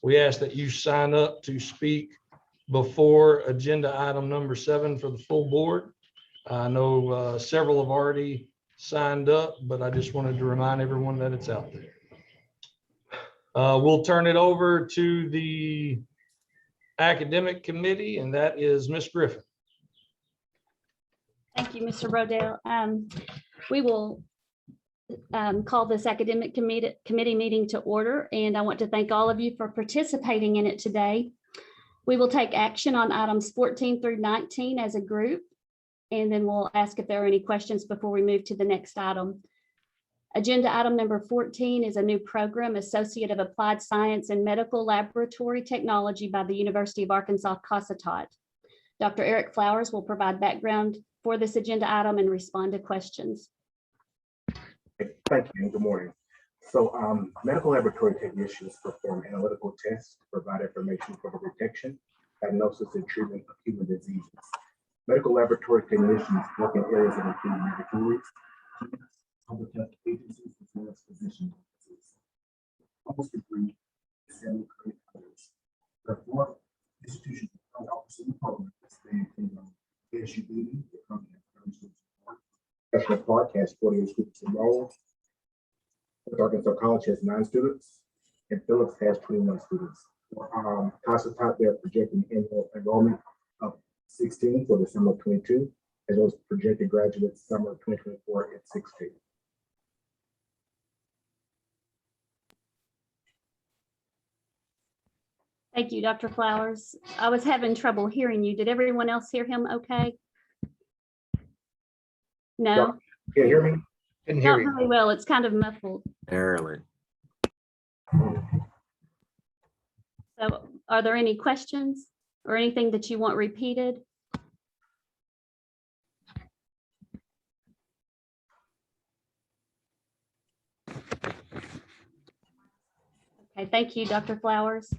We ask that you sign up to speak before agenda item number 7 for the full board. I know several have already signed up, but I just wanted to remind everyone that it's out there. We'll turn it over to the academic committee, and that is Ms. Griffin. Thank you, Mr. Rodell. We will call this academic committee meeting to order, and I want to thank all of you for participating in it today. We will take action on items 14 through 19 as a group, and then we'll ask if there are any questions before we move to the next item. Agenda item number 14 is a new program, Associate of Applied Science and Medical Laboratory Technology by the University of Arkansas Cossatot. Dr. Eric Flowers will provide background for this agenda item and respond to questions. Thank you and good morning. So medical laboratory technicians perform analytical tests to provide information for the detection, diagnosis, and treatment of human diseases. Medical laboratory technicians work in areas that include laboratories, public health agencies, as well as physician offices. Almost degree is 7 credit hours. There are 4 institutions that office in the program that span from AHECB, the company Professional Park has 48 students enrolled. Arkansas College has 9 students, and Phillips has 21 students. Cossatot, they're projecting annual enrollment of 16 for the summer of 22, as well as projected graduates summer of 2024 at 16. Thank you, Dr. Flowers. I was having trouble hearing you. Did everyone else hear him okay? No? Can you hear me? Didn't Not hear you. really well. It's kind of muffled. Barely. So are there any questions or anything that you want repeated? Okay, thank you, Dr. Flowers.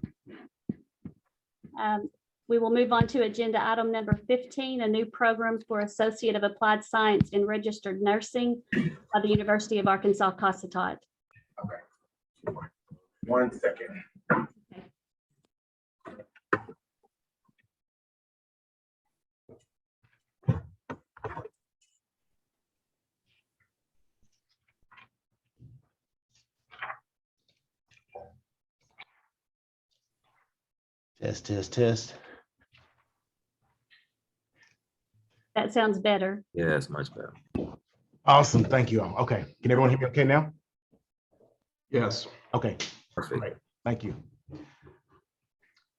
We will move on to agenda item number 15, a new program for Associate of Applied Science in Registered Nursing by the University of Arkansas Cossatot. Okay. 1 second. Okay. Test, test, test. That sounds better. Yeah, it's much better. Awesome, thank you all. Okay, can everyone hear me okay now? Yes. Okay, Perfect. great, thank you.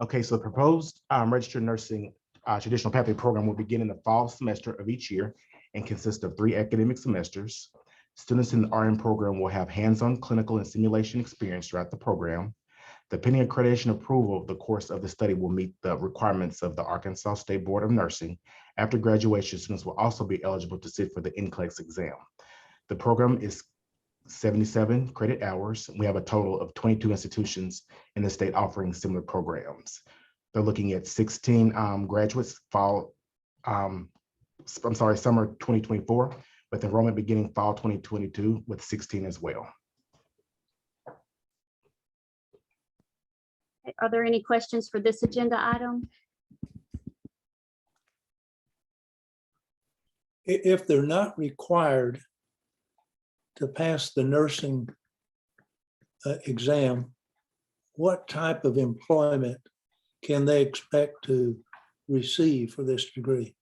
Okay, so the proposed registered nursing traditional pathway program will begin in the fall semester of each year and consist of 3 academic semesters. Students in the RN program will have hands-on clinical and simulation experience throughout the program. The pending accreditation approval, the course of the study will meet the requirements of the Arkansas State Board of Nursing. After graduation, students will also be eligible to sit for the NCLEX exam. The program is 77 credit hours. We have a total of 22 institutions in the state offering similar programs. They're looking at 16 graduates summer 2024, with enrollment beginning fall 2022 with 16 as well. Are there any questions for this agenda item? If they're not required to pass the nursing exam, what type of employment can they expect to receive for this degree?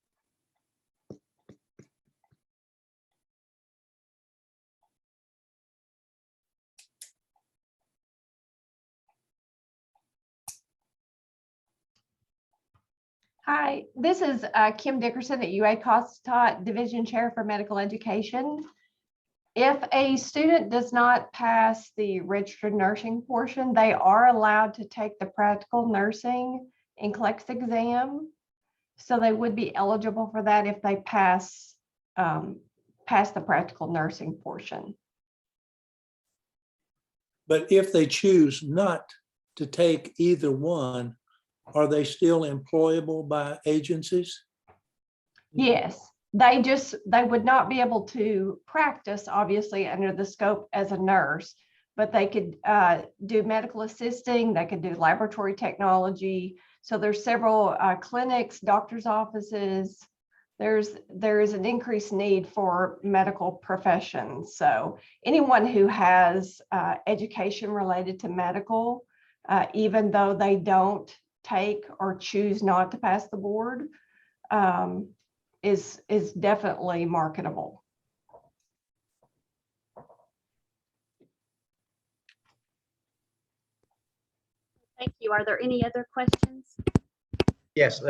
Hi, this is Kim Dickerson at UA Cossatot, Division Chair for Medical Education. If a student does not pass the registered nursing portion, they are allowed to take the practical nursing NCLEX exam. So they would be eligible for that if they pass the practical nursing portion. But if they choose not to take either one, are they still employable by agencies? Yes, they would not be able to practice, obviously, under the scope as a nurse, but they could do medical assisting, they could do laboratory technology. So there's several clinics, doctor's offices. There is an increased need for medical professions. So anyone who has education related to medical, even though they don't take or choose not to pass the board, is definitely marketable. Thank you. Are there any other questions? Yes,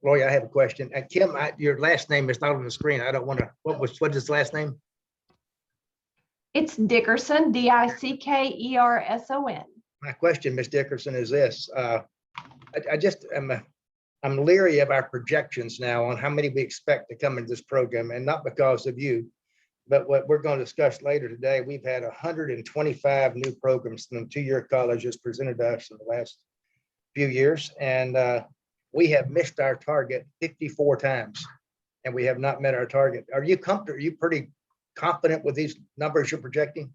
Lori, I have a question. Kim, your last name is not on the screen. I don't want to, what is his last name? It's Dickerson, Dickerson. My question, Ms. Dickerson, is this. I just I'm leery of our projections now on how many we expect to come into this program, and not because of you, but what we're going to discuss later today. We've had 125 new programs from two-year colleges presented to us in the last few years, and we have missed our target 54 times, and we have not met our target. Are you comfortable? Are you pretty confident with these numbers you're projecting?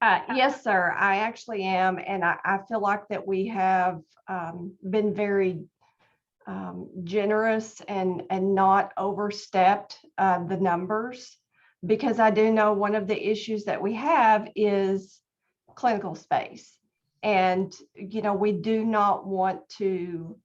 Yes, sir, I actually am. And I feel like that we have been very generous and not overstepped the numbers, because I do know one of the issues that we have is clinical space. And, you know, we do not want to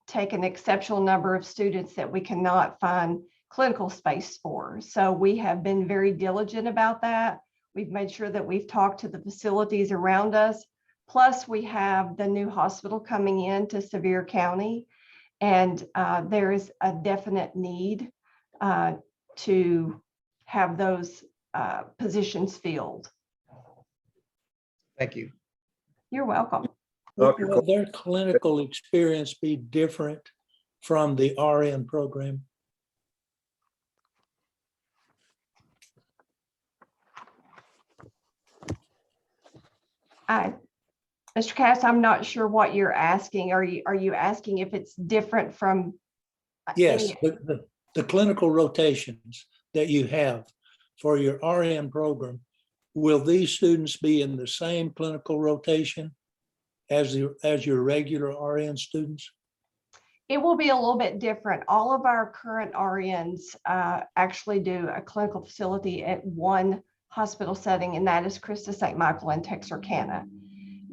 take an exceptional number of students that we cannot find clinical space for. So we have been very diligent about that. We've made sure that we've talked to the facilities around us. Plus, we have the new hospital coming in to Sevier County, and there is a definite need to have those positions filled. Thank you. You're welcome. Will their clinical experience be different from the RN program? Mr. Cass, I'm not sure what you're asking. Are you asking if it's different from? Yes, the clinical rotations that you have for your RN program, will these students be in the same clinical rotation as your regular RN students? It will be a little bit different. All of our current RNs actually do a clinical facility at one hospital setting, and that is Christus St. Michael in Texarkana.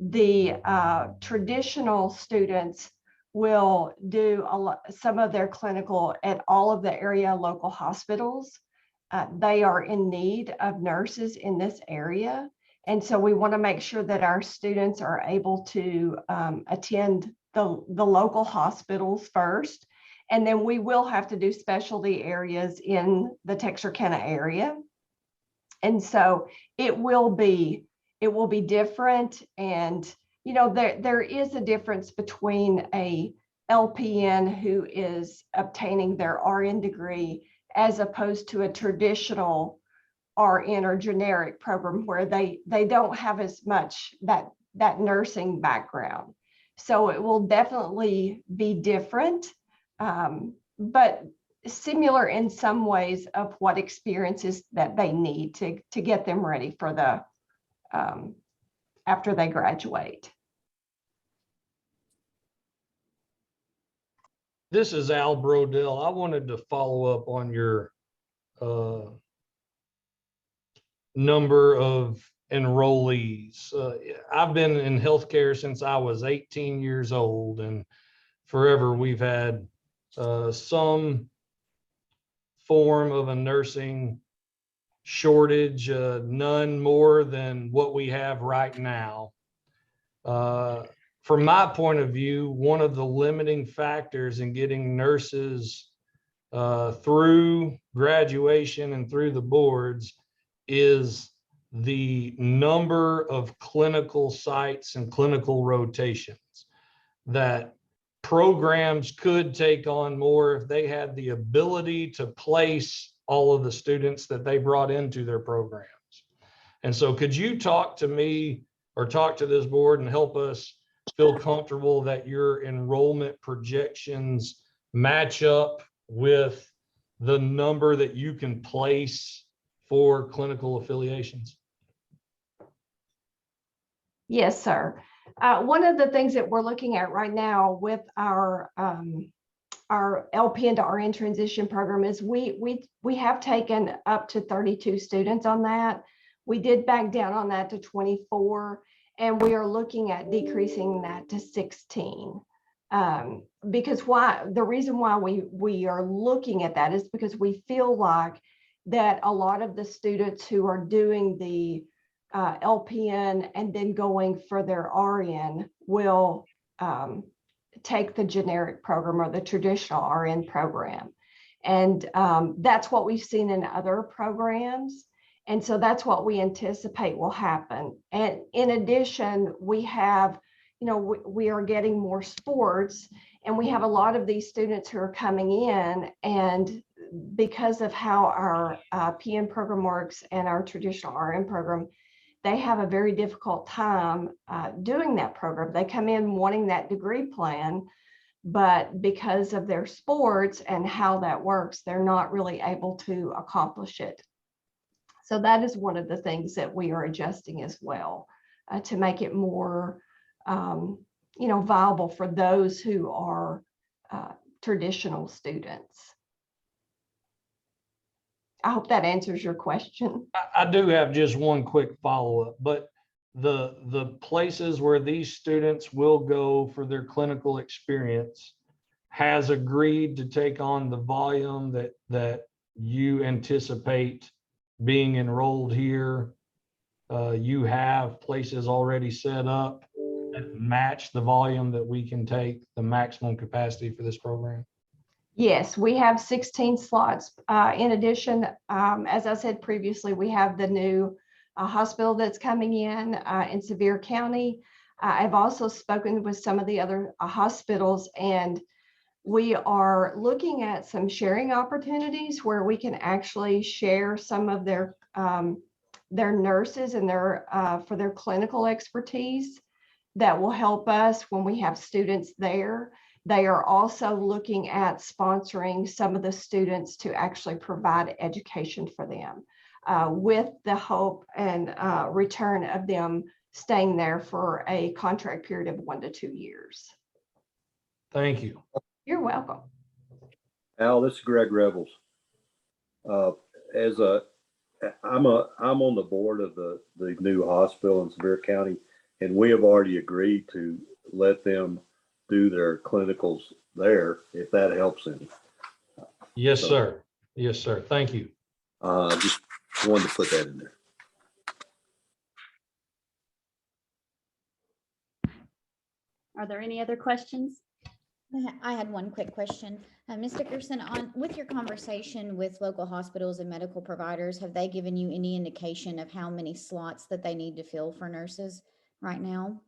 The traditional students will do some of their clinical at all of the area local hospitals. They are in need of nurses in this area. And so we want to make sure that our students are able to attend the local hospitals first. And then we will have to do specialty areas in the Texarkana area. And so it will be different. And, you know, there is a difference between a LPN who is obtaining their RN degree as opposed to a traditional RN or generic program where they don't have as much that nursing background. So it will definitely be different, but similar in some ways of what experiences that they need to get them ready for the after they graduate. This is Al Brodell. I wanted to follow up on your number of enrollees. I've been in healthcare since I was 18 years old, and forever we've had some form of a nursing shortage, none more than what we have right now. From my point of view, one of the limiting factors in getting nurses through graduation and through the boards is the number of clinical sites and clinical rotations. That programs could take on more if they had the ability to place all of the students that they brought into their programs. And so could you talk to me or talk to this board and help us feel comfortable that your enrollment projections match up with the number that you can place for clinical affiliations? Yes, sir. One of the things that we're looking at right now with our LPN to RN transition program is we have taken up to 32 students on that. We did back down on that to 24, and we are looking at decreasing that to 16. Because the reason why we are looking at that is because we feel like that a lot of the students who are doing the LPN and then going for their RN will take the generic program or the traditional RN program. And that's what we've seen in other programs. And so that's what we anticipate will happen. And in addition, we have, we are getting more sports, and we have a lot of these students who are coming in, and because of how our PN program works and our traditional RN program, they have a very difficult time doing that program. They come in wanting that degree plan, but because of their sports and how that works, they're not really able to accomplish it. So that is one of the things that we are adjusting as well to make it more, viable for those who are traditional students. I hope that answers your question. I do have just one quick follow-up, but the places where these students will go for their clinical experience has agreed to take on the volume that you anticipate being enrolled here. You have places already set up that match the volume that we can take, the maximum capacity for this program. Yes, we have 16 slots. In addition, as I said previously, we have the new hospital that's coming in Sevier County. I've also spoken with some of the other hospitals, and we are looking at some sharing opportunities where we can actually share some of their nurses and for their clinical expertise that will help us when we have students there. They are also looking at sponsoring some of the students to actually provide education for them with the hope and return of them staying there for a contract period of 1 to 2 years. Thank you. You're welcome. Al, this is Greg Rebels. I'm on the board of the new hospital in Sevier County, and we have already agreed to let them do their clinicals there, if that helps them. Yes, sir. Yes, sir. Thank you. Just wanted to put that in there. Are there any other questions? I had one quick question. Ms. Dickerson, with your conversation with local hospitals and medical providers, have they given you any indication of how many slots that they need to fill for nurses right now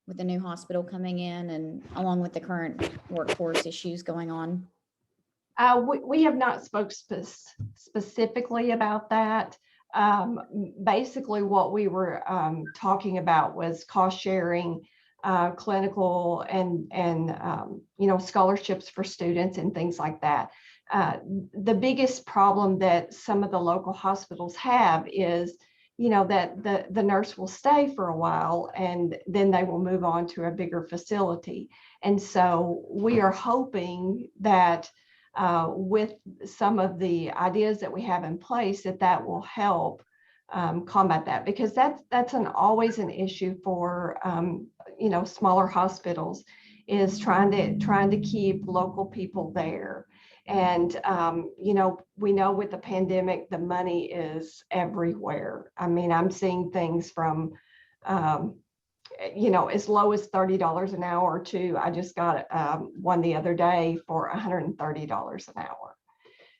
with the new hospital coming in and along with the current workforce issues going on? We have not spoke specifically about that. Basically, what we were talking about was cost sharing, clinical and scholarships for students and things like that. The biggest problem that some of the local hospitals have is, that the nurse will stay for a while and then they will move on to a bigger facility. And so we are hoping that with some of the ideas that we have in place, that will help combat that, because that's always an issue for smaller hospitals, is trying to keep local people there. And we know with the pandemic, the money is everywhere. I mean, I'm seeing things from as low as $30 an hour to, I just got one the other day for $130 an hour.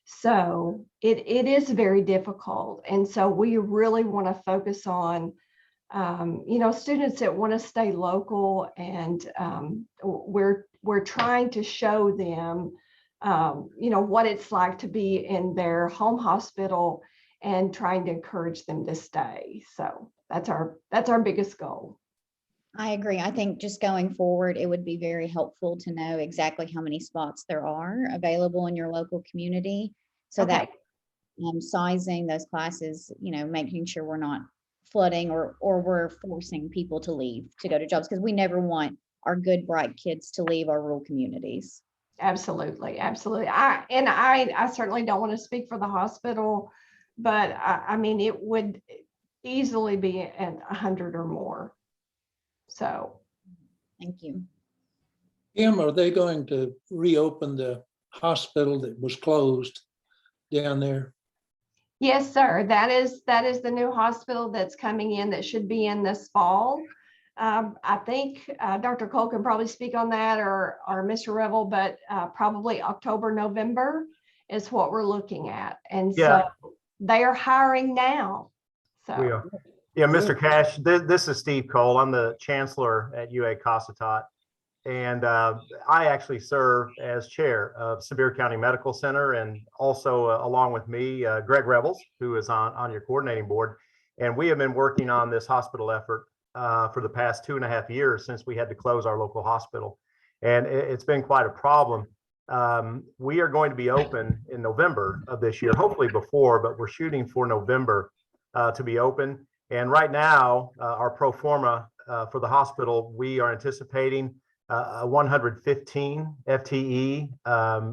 So it is very difficult. And so we really want to focus on, students that want to stay local, and we're trying to show them, what it's like to be in their home hospital and trying to encourage them to stay. So that's our biggest goal. I agree. I think just going forward, it would be very helpful to know exactly how many spots there are available in your local community. So Okay. that sizing those classes, making sure we're not flooding or we're forcing people to leave to go to jobs, because we never want our good, bright kids to leave our rural communities. Absolutely, absolutely. I certainly don't want to speak for the hospital, but I mean, it would easily be at 100 or more. So. Thank you. Kim, are they going to reopen the hospital that was closed down there? Yes, sir. That is the new hospital that's coming in that should be in this fall. I think Dr. Cole can probably speak on that, or Mr. Revel, but probably October, November is what we're looking at. And Yeah. so they are hiring now. So. We are. Yeah, Mr. Cash, this is Steve Cole. I'm the chancellor at UA Cossatot. And I actually serve as chair of Sevier County Medical Center, and also along with me, Greg Rebels, who is on your coordinating board. And we have been working on this hospital effort for the past 2.5 years since we had to close our local hospital. And it's been quite a problem. We are going to be open in November of this year, hopefully before, but we're shooting for November to be open. And right now, our pro forma for the hospital, we are anticipating 115 FTE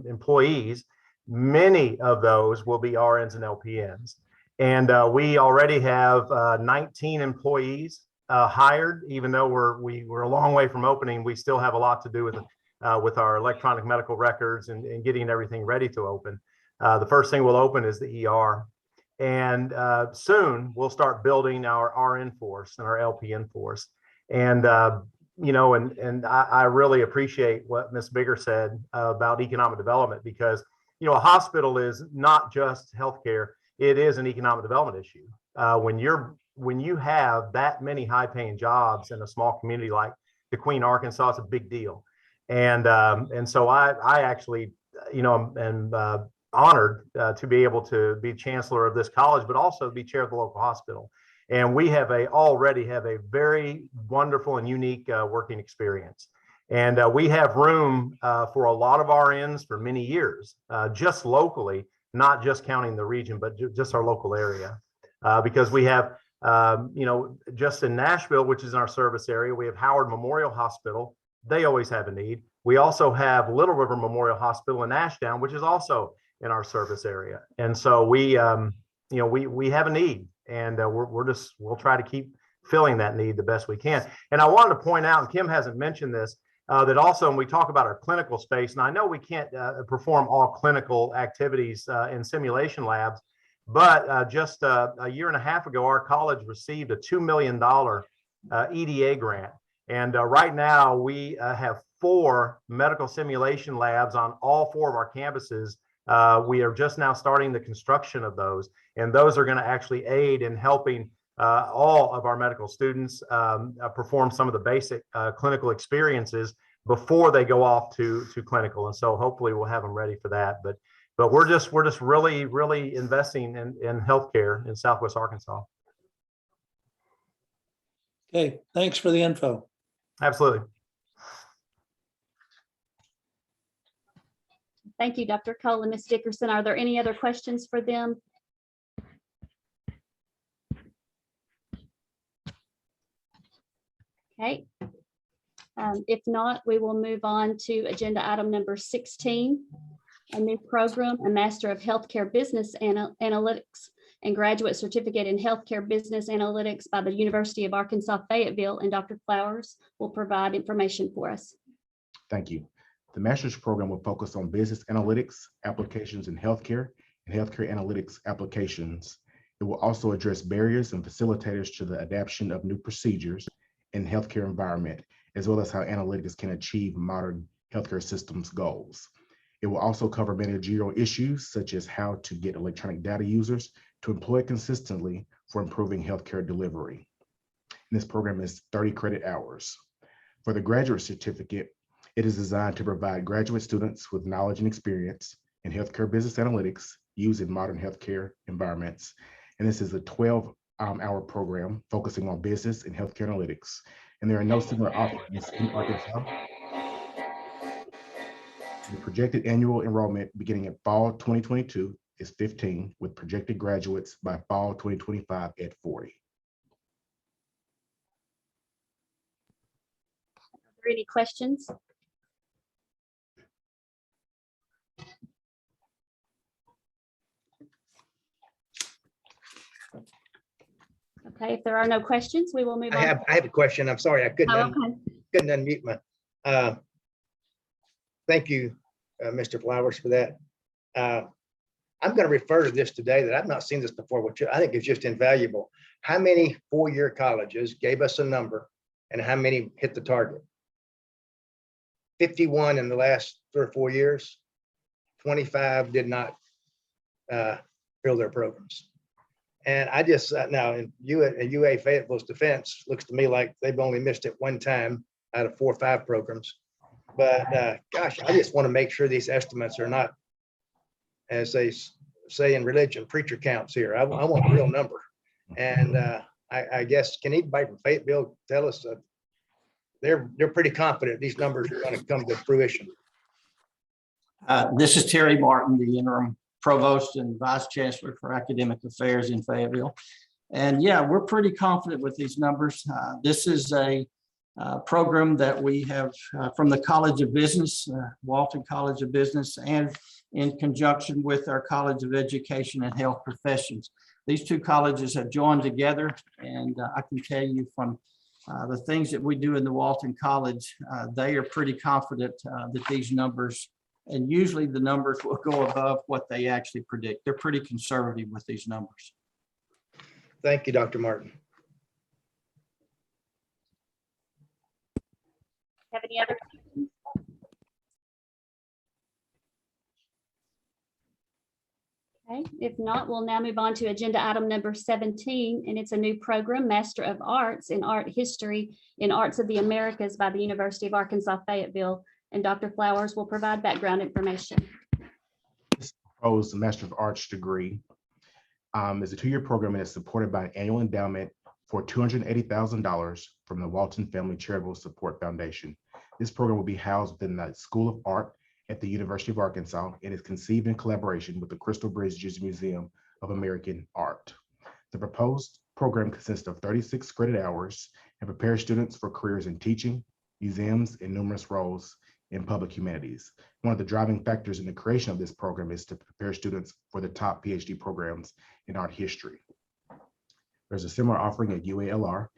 employees. Many of those will be RNs and LPNs. And we already have 19 employees hired. Even though we're a long way from opening, we still have a lot to do with our electronic medical records and getting everything ready to open. The first thing we'll open is the ER. And soon we'll start building our RN force and our LPN force. And I really appreciate what Ms. Bigger said about economic development, because, a hospital is not just healthcare, it is an economic development issue. When you have that many high paying jobs in a small community like DeQueen, Arkansas, it's a big deal. And so I actually, am honored to be able to be chancellor of this college, but also be chair of the local hospital. And we already have a very wonderful and unique working experience. And we have room for a lot of RNs for many years, just locally, not just counting the region, but just our local area. Because we have, just in Nashville, which is in our service area, we have Howard Memorial Hospital. They always have a need. We also have Little River Memorial Hospital in Ashdown, which is also in our service area. And so we have a need. And we'll try to keep filling that need the best we can. And I wanted to point out, and Kim hasn't mentioned this, that also when we talk about our clinical space, and I know we can't perform all clinical activities in simulation labs, but just a year and a half ago, our college received a $2 million EDA grant. And right now we have 4 medical simulation labs on all 4 of our campuses. We are just now starting the construction of those, and those are going to actually aid in helping all of our medical students perform some of the basic clinical experiences before they go off to clinical. And so hopefully we'll have them ready for that. But we're just really, really investing in healthcare in Southwest Arkansas. Okay, thanks for the info. Absolutely. Thank you, Dr. Cole and Ms. Dickerson. Are there any other questions for them? Okay. If not, we will move on to agenda item number 16, a new program, a Master of Healthcare Business Analytics and Graduate Certificate in Healthcare Business Analytics by the University of Arkansas Fayetteville, and Dr. Flowers will provide information for us. Thank you. The master's program will focus on business analytics applications in healthcare and healthcare analytics applications. It will also address barriers and facilitators to the adoption of new procedures in healthcare environment, as well as how analytics can achieve modern healthcare systems goals. It will also cover managerial issues such as how to get electronic data users to employ consistently for improving healthcare delivery. And this program is 30 credit hours. For the graduate certificate, it is designed to provide graduate students with knowledge and experience in healthcare business analytics used in modern healthcare environments. And this is a 12-hour program focusing on business and healthcare analytics. And there are no similar offerings in Arkansas. The projected annual enrollment beginning in fall 2022 is 15, with projected graduates by fall 2025 at 40. Are there any questions? Okay, if there are no questions, we will move on. I have a question. I'm sorry, I couldn't, Oh, okay. couldn't unmute my, thank you, Mr. Flowers, for that. I'm going to refer to this today that I've not seen this before, which I think is just invaluable. How many four-year colleges gave us a number and how many hit the target? 51 in the last 3 or 4 years. 25 did not fill their programs. And I just, now in UA Fayetteville's defense, looks to me like they've only missed it one time out of 4 or 5 programs. But gosh, I just want to make sure these estimates are not, as they say in religion, preacher counts here. I want a real number. And I guess, can anybody from Fayetteville tell us that they're pretty confident these numbers are going to come to fruition? This is Terry Martin, the interim provost and vice chancellor for academic affairs in Fayetteville. And yeah, we're pretty confident with these numbers. This is a program that we have from the College of Business, Walton College of Business, and in conjunction with our College of Education and Health Professions. These two colleges have joined together, and I can tell you from the things that we do in the Walton College, they are pretty confident that these numbers, and usually the numbers will go above what they actually predict. They're pretty conservative with these numbers. Thank you, Dr. Martin. Have any other questions? Okay, if not, we'll now move on to agenda item number 17, and it's a new program, Master of Arts in Art History in Arts of the Americas by the University of Arkansas Fayetteville, and Dr. Flowers will provide background information. This proposed Master of Arts degree is a 2-year program and is supported by an annual endowment for $280,000 from the Walton Family Charitable Support Foundation. This program will be housed within the School of Art at the University of Arkansas and is conceived in collaboration with the Crystal Bridges Museum of American Art. The proposed program consists of 36 credit hours and prepares students for careers in teaching, museums, and numerous roles in public humanities. One of the driving factors in the creation of this program is to prepare students for the top PhD programs in art history. There's a similar offering at UALR,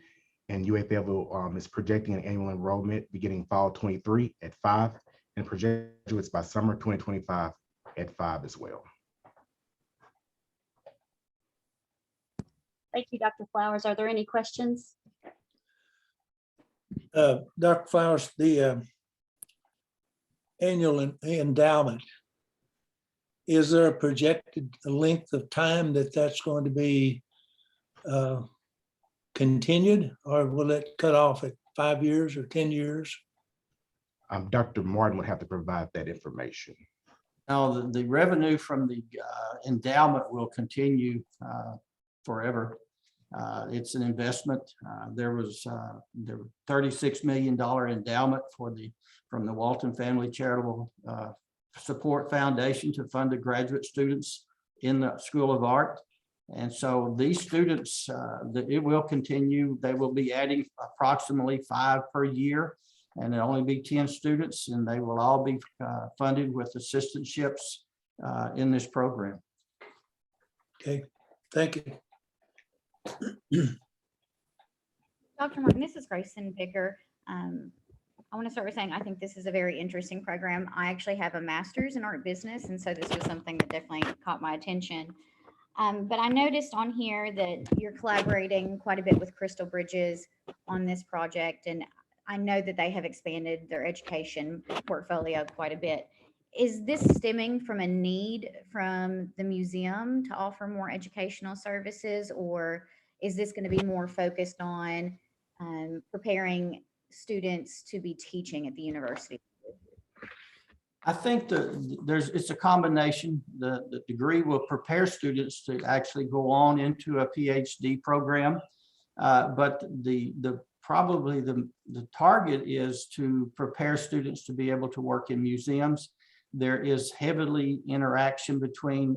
and UA Fayetteville is projecting an annual enrollment beginning fall 23 at 5 and graduates by summer 2025 at 5 as well. Thank you, Dr. Flowers. Are there any questions? Dr. Flowers, the annual endowment, is there a projected length of time that that's going to be continued, or will it cut off at 5 years or 10 years? Dr. Martin would have to provide that information. Now, the revenue from the endowment will continue forever. It's an investment. There was $36 million endowment from the Walton Family Charitable Support Foundation to fund the graduate students in the School of Art. And so these students, it will continue. They will be adding approximately 5 per year, and it'll only be 10 students, and they will all be funded with assistantships in this program. Okay, thank you. Dr. Martin, this is Grayson Bicker. I want to start with saying I think this is a very interesting program. I actually have a master's in art business, and so this was something that definitely caught my attention. But I noticed on here that you're collaborating quite a bit with Crystal Bridges on this project, and I know that they have expanded their education portfolio quite a bit. Is this stemming from a need from the museum to offer more educational services, or is this going to be more focused on preparing students to be teaching at the university? I think it's a combination. The degree will prepare students to actually go on into a PhD program, but probably the target is to prepare students to be able to work in museums. There is heavily interaction between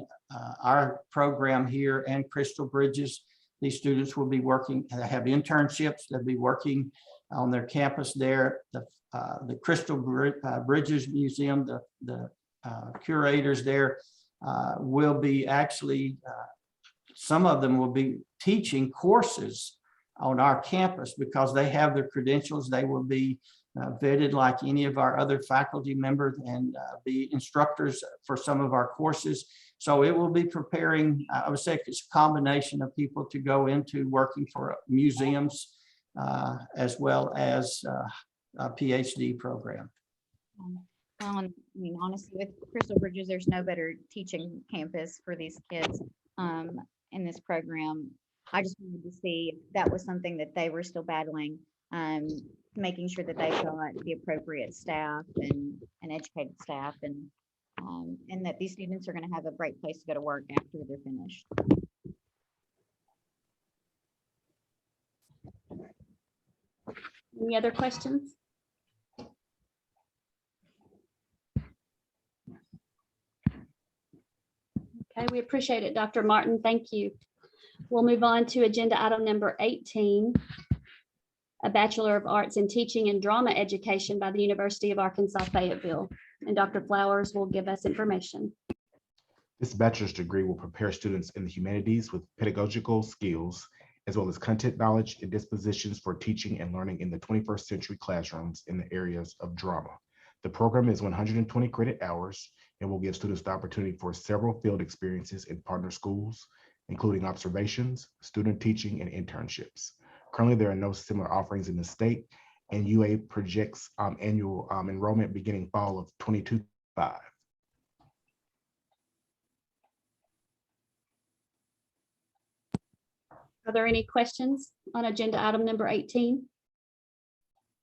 our program here and Crystal Bridges. These students will be working, have internships, they'll be working on their campus there. The Crystal Bridges Museum, the curators there will be actually, some of them will be teaching courses on our campus because they have their credentials. They will be vetted like any of our other faculty members and be instructors for some of our courses. So it will be preparing, I would say it's a combination of people to go into working for museums as well as a PhD program. I mean, honestly, with Crystal Bridges, there's no better teaching campus for these kids in this program. I just wanted to see if that was something that they were still battling, making sure that they got the appropriate staff and educated staff, and that these students are going to have a great place to go to work after they're finished. Any other questions? Okay, we appreciate it, Dr. Martin. Thank you. We'll move on to agenda item number 18, a Bachelor of Arts in Teaching and Drama Education by the University of Arkansas Fayetteville. And Dr. Flowers will give us information. This bachelor's degree will prepare students in the humanities with pedagogical skills, as well as content knowledge and dispositions for teaching and learning in the 21st century classrooms in the areas of drama. The program is 120 credit hours and will give students the opportunity for several field experiences in partner schools, including observations, student teaching, and internships. Currently, there are no similar offerings in the state, and UA projects annual enrollment beginning fall of 2025. Are there any questions on agenda item number 18?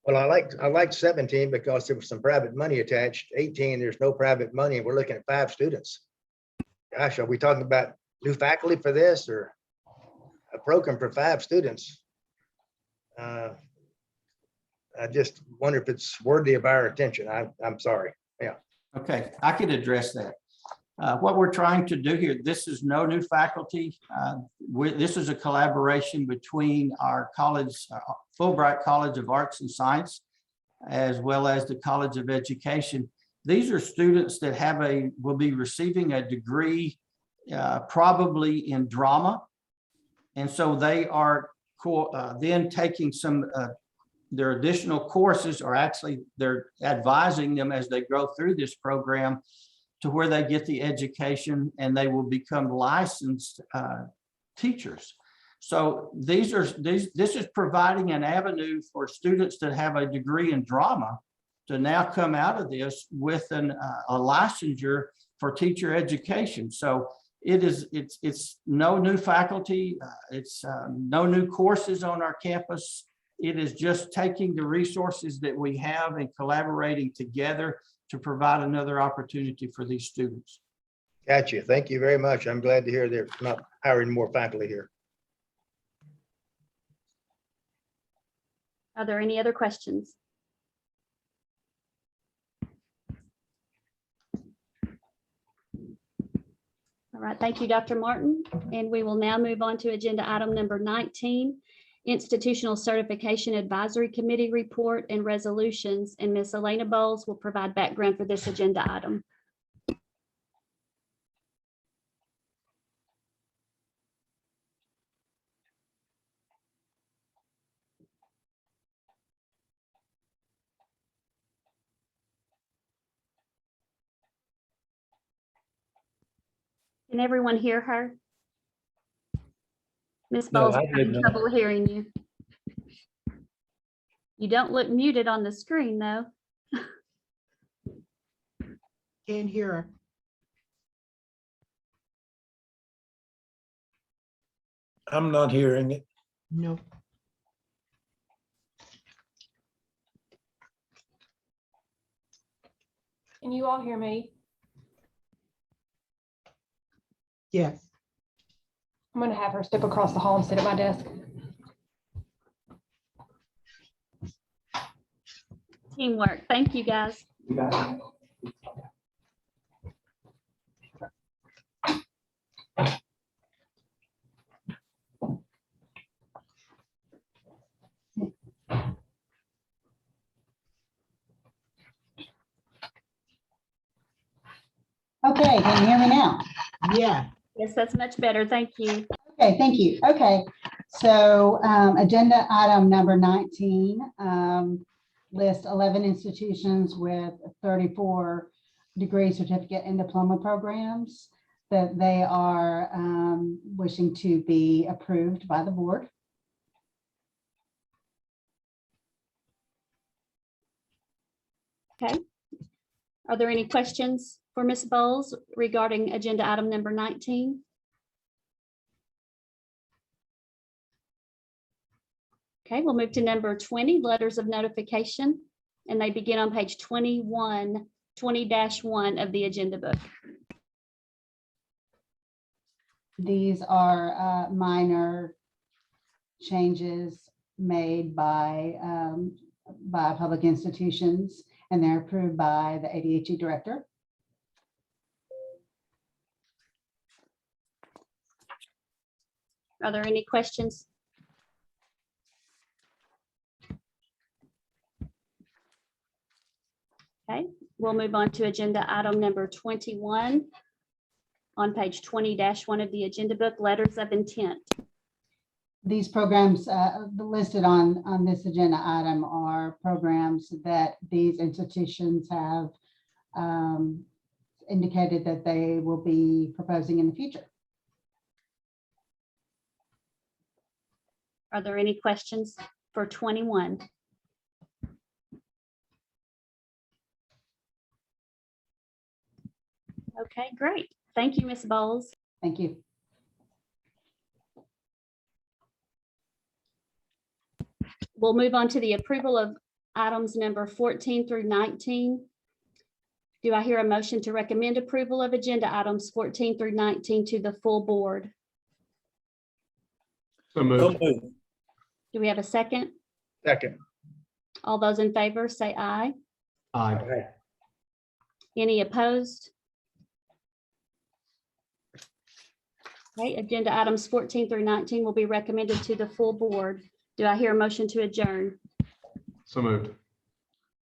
Well, I like 17 because there was some private money attached. 18, there's no private money, and we're looking at 5 students. Gosh, are we talking about new faculty for this, or a program for 5 students? I just wonder if it's worthy of our attention. I'm sorry. Yeah. Okay, I could address that. What we're trying to do here, this is no new faculty. This is a collaboration between our college, Fulbright College of Arts and Science, as well as the College of Education. These are students that will be receiving a degree probably in drama. And so they are then taking some their additional courses, or actually they're advising them as they go through this program to where they get the education and they will become licensed teachers. So this is providing an avenue for students that have a degree in drama to now come out of this with a licensure for teacher education. So it's no new faculty, it's no new courses on our campus. It is just taking the resources that we have and collaborating together to provide another opportunity for these students. Gotcha. Thank you very much. I'm glad to hear they're not hiring more faculty here. Are there any other questions? All right, thank you, Dr. Martin. And we will now move on to agenda item number 19, Institutional Certification Advisory Committee Report and Resolutions. And Ms. Elena Bowles will provide background for this agenda item. Can everyone hear her? Ms. Bowles, I'm having trouble hearing you. You don't look muted on the screen, though. Can't hear her. I'm not hearing it. No. Can you all hear me? Yes. I'm going to have her step across the hall and sit at my desk. Teamwork. Thank you, guys. Okay, can you hear me now? Yeah. Yes, that's much better. Thank you. Okay, thank you. Okay, so agenda item number 19, list 11 institutions with 34 degree, certificate, and diploma programs that they are wishing to be approved by the board. Okay. Are there any questions for Ms. Bowles regarding agenda item number 19? Okay, we'll move to number 20, letters of notification, and they begin on page 20-1 of the agenda book. These are minor changes made by public institutions, and they're approved by the ADHE director. Are there any questions? Okay, we'll move on to agenda item number 21 on page 20-1 of the agenda book, letters of intent. These programs listed on this agenda item are programs that these institutions have indicated that they will be proposing in the future. Are there any questions for 21? Okay, great. Thank you, Ms. Bowles. Thank you. We'll move on to the approval of items number 14 through 19. Do I hear a motion to recommend approval of agenda items 14 through 19 to the full board? So moved. Do we have a second? Second. All those in favor say aye. Aye. Any opposed? Okay, agenda items 14 through 19 will be recommended to the full board. Do I hear a motion to adjourn? So moved.